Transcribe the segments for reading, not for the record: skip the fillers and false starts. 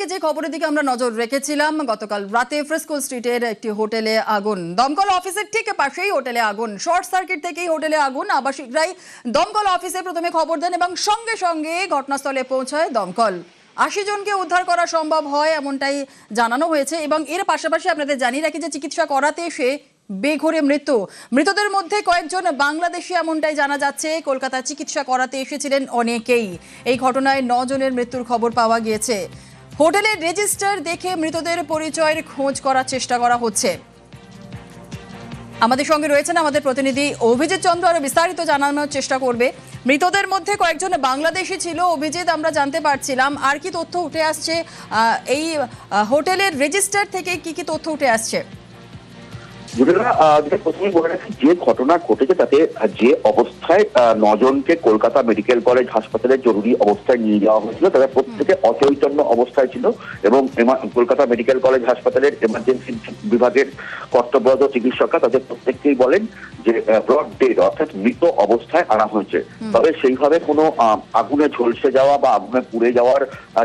থেকে যে খবরের দিকে আমরা নজর রেখেছিলাম, গতকাল রাতে ফ্রেস্কো স্ট্রিটের একটি হোটেলে আগুন, দমকল অফিসের ঠিক পাশেই হোটেলে আগুন, শর্ট সার্কিট থেকেই হোটেলে আগুন। আবাসিকরাই দমকল অফিসে প্রথমে খবর দেন এবং সঙ্গে সঙ্গে ঘটনাস্থলে পৌঁছায় দমকল। ৮০ জনকে উদ্ধার করা সম্ভব হয় এমনটাই জানানো হয়েছে। এবং এর পাশাপাশি আপনাদের জানিয়ে রাখি যে চিকিৎসা করাতে এসে বেঘোরে মৃতদের মধ্যে কয়েকজন বাংলাদেশি এমনটাই জানা যাচ্ছে। কলকাতা চিকিৎসা করাতে এসেছিলেন অনেকেই। এই ঘটনায় ৯ জনের মৃত্যুর খবর পাওয়া গিয়েছে। হোটেলের রেজিস্টার দেখে মৃতদের পরিচয়ের খোঁজ করার চেষ্টা করা হচ্ছে। আমাদের সঙ্গে রয়েছেন আমাদের প্রতিনিধি অভিজিৎ চন্দ্র, আরো বিস্তারিত জানানোর চেষ্টা করবে। মৃতদের মধ্যে কয়েকজন বাংলাদেশি ছিল অভিজিৎ, আমরা জানতে পারছিলাম। আর কি তথ্য উঠে আসছে এই হোটেলের রেজিস্টার থেকে, কি তথ্য উঠে আসছে? প্রথমে বলে রাখি, যে ঘটনা ঘটেছে তাতে যে অবস্থায় ৯ জনকে কলকাতা মেডিকেল কলেজ হাসপাতালে জরুরি অবস্থায় নিয়ে যাওয়া হয়েছিল, তারা প্রত্যেকে অচৈতন্য অবস্থায় ছিল এবং কলকাতা মেডিকেল কলেজ হাসপাতালের এমার্জেন্সি বিভাগের কর্তব্যরত চিকিৎসকরা তাদের প্রত্যেককেই বলেন যে ব্রড ডেড, অর্থাৎ মৃত অবস্থায় আনা হয়েছে। তবে সেইভাবে কোনো আগুনে ঝলসে যাওয়া বা আগুনে পুড়ে যাওয়ার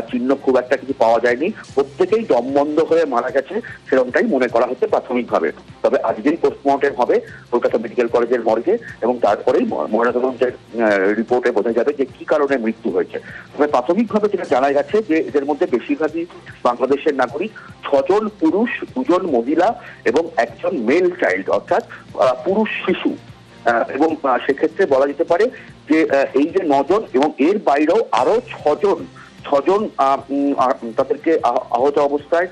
চিহ্ন খুব একটা কিছু পাওয়া যায়নি। প্রত্যেকেই দম বন্ধ হয়ে মারা গেছে, সেরকমটাই মনে করা হচ্ছে প্রাথমিকভাবে। তবে আজকেই পোস্টমর্টেম হবে কলকাতা মেডিকেল কলেজের মর্গে এবং তারপরেই ময়নাতদন্তের রিপোর্টে বোঝা যাবে যে কি কারণে মৃত্যু হয়েছে। তবে প্রাথমিকভাবে যেটা জানা গেছে যে এদের মধ্যে বেশিরভাগই বাংলাদেশের নাগরিক। ৬ জন পুরুষ, ২ জন মহিলা এবং ১ জন মেল চাইল্ড, অর্থাৎ পুরুষ শিশু। এবং সেক্ষেত্রে বলা যেতে পারে যে এই যে ৯ জন এবং এর বাইরেও আরো ৬ জন তাদেরকে আহত অবস্থায়,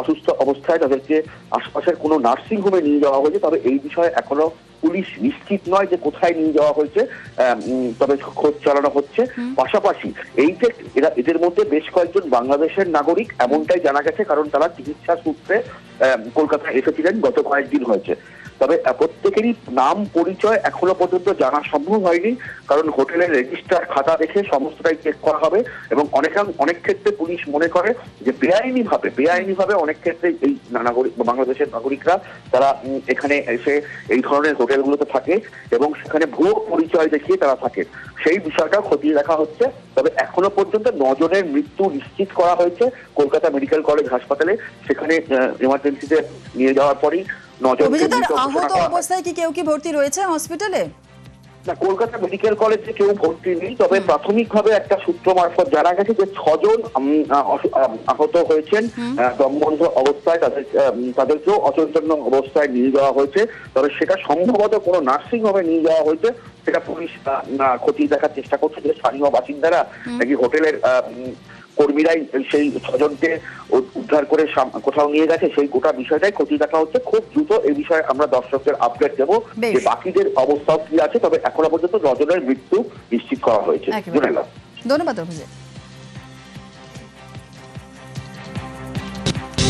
অসুস্থ অবস্থায় তাদেরকে আশপাশের কোনো নার্সিং হোমে নিয়ে যাওয়া হয়েছে। তবে এই বিষয়ে এখনো পুলিশ নিশ্চিত নয় যে কোথায় নিয়ে যাওয়া হয়েছে, তবে খোঁজ চালানো হচ্ছে। পাশাপাশি এই যে এদের মধ্যে বেশ কয়েকজন বাংলাদেশের নাগরিক এমনটাই জানা গেছে, কারণ তারা চিকিৎসা সূত্রে কলকাতায় এসেছিলেন, গত কয়েকদিন হয়েছে। তবে প্রত্যেকেরই নাম পরিচয় এখনো পর্যন্ত জানা সম্ভব হয়নি, কারণ হোটেলের রেজিস্টার খাতা দেখে সমস্তটাই চেক করা হবে এবং অনেক ক্ষেত্রে পুলিশ মনে করে যে বেআইনিভাবে অনেক ক্ষেত্রে এই নাগরিক বাংলাদেশের নাগরিকরা তারা এখানে এসে এই ধরনের হোটেলগুলোতে থাকে এবং সেখানে ভুয়ো পরিচয় দেখিয়ে তারা থাকে। সেই বিষয়টাও খতিয়ে দেখা হচ্ছে। তবে এখনো পর্যন্ত ৯ জনের মৃত্যু নিশ্চিত করা হয়েছে কলকাতা মেডিকেল কলেজ হাসপাতালে। সেখানে এমার্জেন্সিতে নিয়ে যাওয়ার পরই আহত অবস্থায় কি কেউ কি ভর্তি রয়েছে হসপিটালে? না, কলকাতা মেডিকেল কলেজে কেউ ভর্তি নেই। তবে প্রাথমিকভাবে একটা সূত্র মারফত জানা গেছে যে ৬ জন আহত হয়েছেন দমবন্ধ অবস্থায়, তাদেরকেও অচৈতন্য অবস্থায় নিয়ে যাওয়া হয়েছে। তবে সেটা সম্ভবত কোনো নার্সিং হোমে নিয়ে যাওয়া হয়েছে, সেটা পুলিশ খতিয়ে দেখার চেষ্টা করছে যে স্থানীয় বাসিন্দারা নাকি হোটেলের কর্মীরাই সেই ৬ জনকে উদ্ধার করে কোথাও নিয়ে গেছে, সেই গোটা বিষয়টাই খতিয়ে দেখা হচ্ছে। খুব দ্রুত এই বিষয়ে আমরা দর্শকদের আপডেট দেবো যে বাকিদের অবস্থাও কি আছে। তবে এখনো পর্যন্ত ৯ জনের মৃত্যু নিশ্চিত করা হয়েছে। ধন্যবাদ অভিজিৎ।